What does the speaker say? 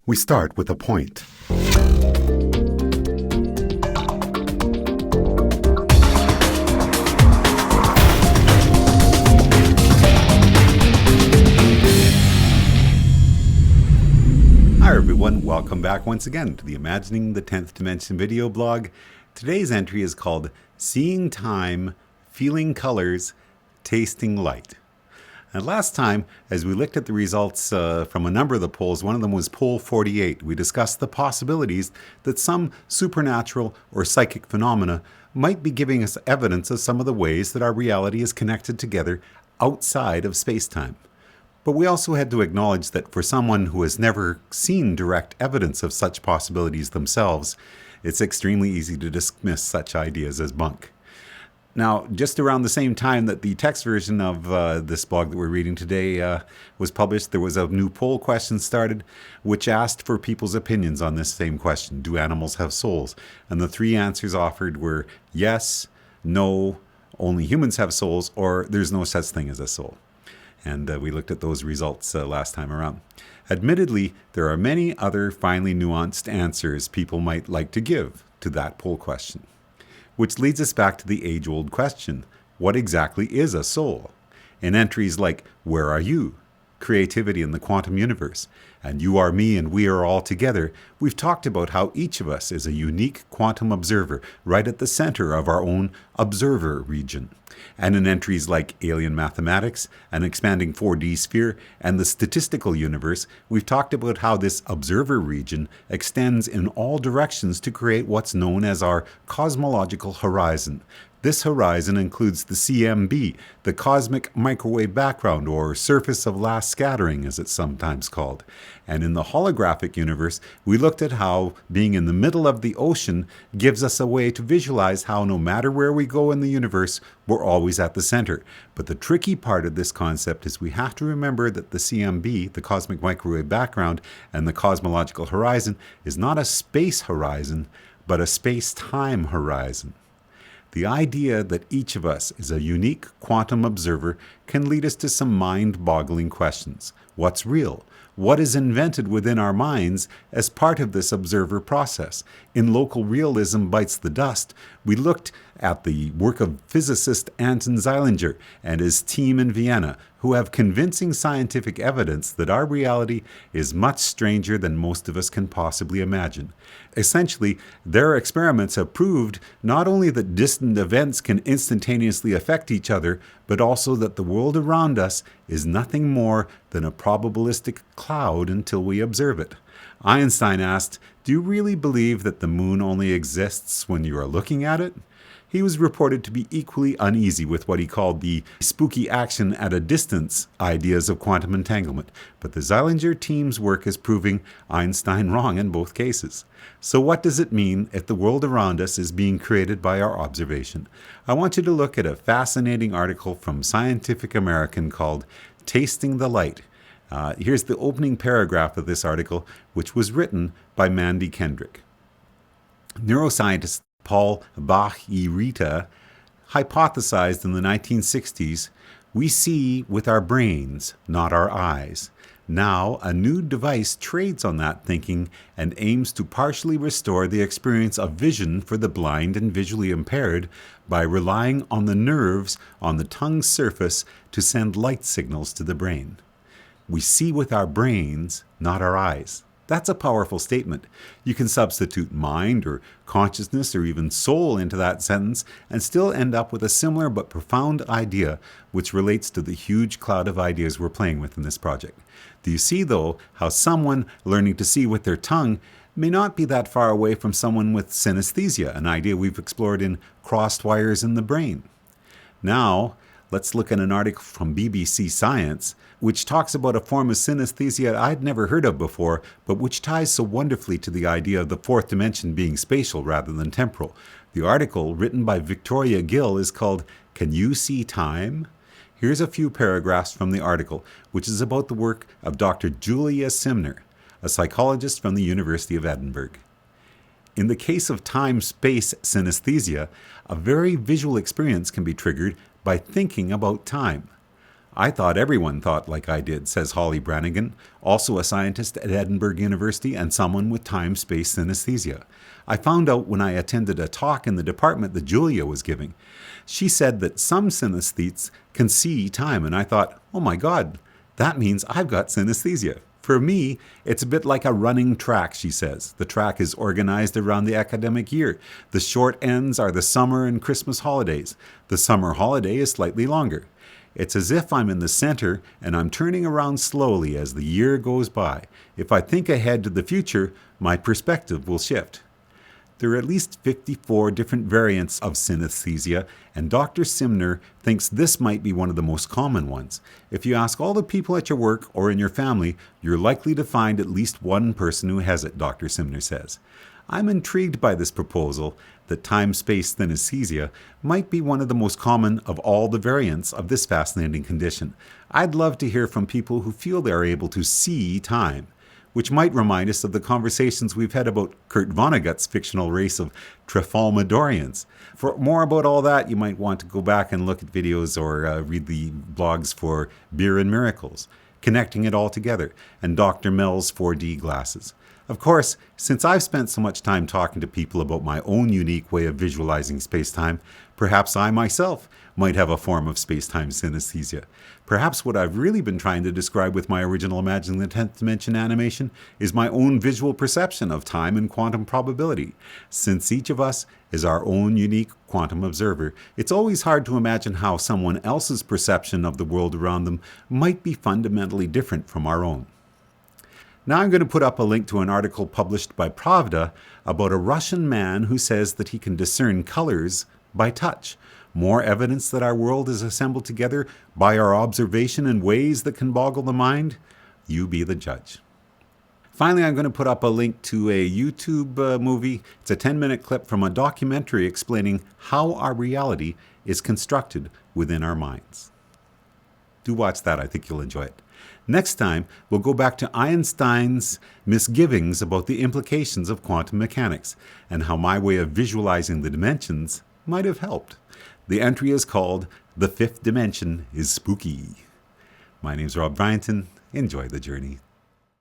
We start with a point. Hi everyone, welcome back once again to the Imagining the 10th Dimension video blog. Today's entry is called Seeing Time, Feeling Colors, Tasting Light. And last time, as we looked at the results from a number of the polls, one of them was poll 48. We discussed the possibilities that some supernatural or psychic phenomena might be giving us evidence of some of the ways that our reality is connected together outside of space-time. But we also had to acknowledge that for someone who has never seen direct evidence of such possibilities themselves, it's extremely easy to dismiss such ideas as bunk. Now, just around the same time that the text version of this blog that we're reading today was published, there was a new poll question started, which asked for people's opinions on this same question. Do animals have souls? And the three answers offered were yes, no, only humans have souls, or there's no such thing as a soul. And we looked at those results last time around. Admittedly, there are many other finely nuanced answers people might like to give to that poll question. Which leads us back to the age-old question, what exactly is a soul? In entries like, where are you? Creativity in the quantum universe, and you are me and we are all together, we've talked about how each of us is a unique quantum observer right at the center of our own observer region. And in entries like alien mathematics, an expanding 4D sphere, and the statistical universe, we've talked about how this observer region extends in all directions to create what's known as our cosmological horizon. This horizon includes the CMB, the cosmic microwave background, or surface of last scattering as it's sometimes called. And in the holographic universe, we looked at how being in the middle of the ocean gives us a way to visualize how no matter where we go in the universe, we're always at the center. But the tricky part of this concept is we have to remember that the CMB, the cosmic microwave background, and the cosmological horizon is not a space horizon, but a space-time horizon. The idea that each of us is a unique quantum observer can lead us to some mind-boggling questions. What's real? What is invented within our minds as part of this observer process? In Local Realism Bites the Dust, we looked at the work of physicist Anton Zeilinger and his team in Vienna, who have convincing scientific evidence that our reality is much stranger than most of us can possibly imagine. Essentially, their experiments have proved not only that distant events can instantaneously affect each other, but also that the world around us is nothing more than a probabilistic cloud until we observe it. Einstein asked, "Do you really believe that the moon only exists when you are looking at it?" He was reported to be equally uneasy with what he called the spooky action at a distance ideas of quantum entanglement, but the Zeilinger team's work is proving Einstein wrong in both cases. So what does it mean if the world around us is being created by our observation? I want you to look at a fascinating article from Scientific American called Tasting the Light. Here's the opening paragraph of this article, which was written by Mandy Kendrick. Neuroscientist Paul Bach-y-Rita hypothesized in the 1960s, we see with our brains, not our eyes. Now, a new device trades on that thinking and aims to partially restore the experience of vision for the blind and visually impaired by relying on the nerves on the tongue's surface to send light signals to the brain. We see with our brains, not our eyes. That's a powerful statement. You can substitute mind or consciousness or even soul into that sentence and still end up with a similar but profound idea which relates to the huge cloud of ideas we're playing with in this project. Do you see, though, how someone learning to see with their tongue may not be that far away from someone with synesthesia, an idea we've explored in Crossed Wires in the Brain? Now, let's look at an article from BBC Science, which talks about a form of synesthesia I'd never heard of before, but which ties so wonderfully to the idea of the fourth dimension being spatial rather than temporal. The article, written by Victoria Gill, is called Can You See Time? Here's a few paragraphs from the article, which is about the work of Dr. Julia Simner, a psychologist from the University of Edinburgh. In the case of time-space synesthesia, a very visual experience can be triggered by thinking about time. I thought everyone thought like I did, says Holly Brannigan, also a scientist at Edinburgh University and someone with time-space synesthesia. I found out when I attended a talk in the department that Julia was giving. She said that some synesthetes can see time, and I thought, oh my God, that means I've got synesthesia. For me, it's a bit like a running track, she says. The track is organized around the academic year. The short ends are the summer and Christmas holidays. The summer holiday is slightly longer. It's as if I'm in the center and I'm turning around slowly as the year goes by. If I think ahead to the future, my perspective will shift. There are at least 54 different variants of synesthesia, and Dr. Simner thinks this might be one of the most common ones. If you ask all the people at your work or in your family, you're likely to find at least one person who has it, Dr. Simner says. I'm intrigued by this proposal that time-space synesthesia might be one of the most common of all the variants of this fascinating condition. I'd love to hear from people who feel they are able to see time, which might remind us of the conversations we've had about Kurt Vonnegut's fictional race of Trefalmadorians. For more about all that, you might want to go back and look at videos or read the blogs for Beer and Miracles, Connecting It All Together, and Dr. Mel's 4D glasses. Of course, since I've spent so much time talking to people about my own unique way of visualizing space-time, perhaps I myself might have a form of space-time synesthesia. Perhaps what I've really been trying to describe with my original Imagining the 10th Dimension animation is my own visual perception of time and quantum probability. Since each of us is our own unique quantum observer, it's always hard to imagine how someone else's perception of the world around them might be fundamentally different from our own. Now I'm going to put up a link to an article published by Pravda about a Russian man who says that he can discern colors by touch. More evidence that our world is assembled together by our observation in ways that can boggle the mind? You be the judge. Finally, I'm going to put up a link to a YouTube movie. It's a 10-minute clip from a documentary explaining how our reality is constructed within our minds. Do watch that. I think you'll enjoy it. Next time, we'll go back to Einstein's misgivings about the implications of quantum mechanics and how my way of visualizing the dimensions might have helped. The entry is called The Fifth Dimension is Spooky. My name's Rob Bryanton. Enjoy the journey.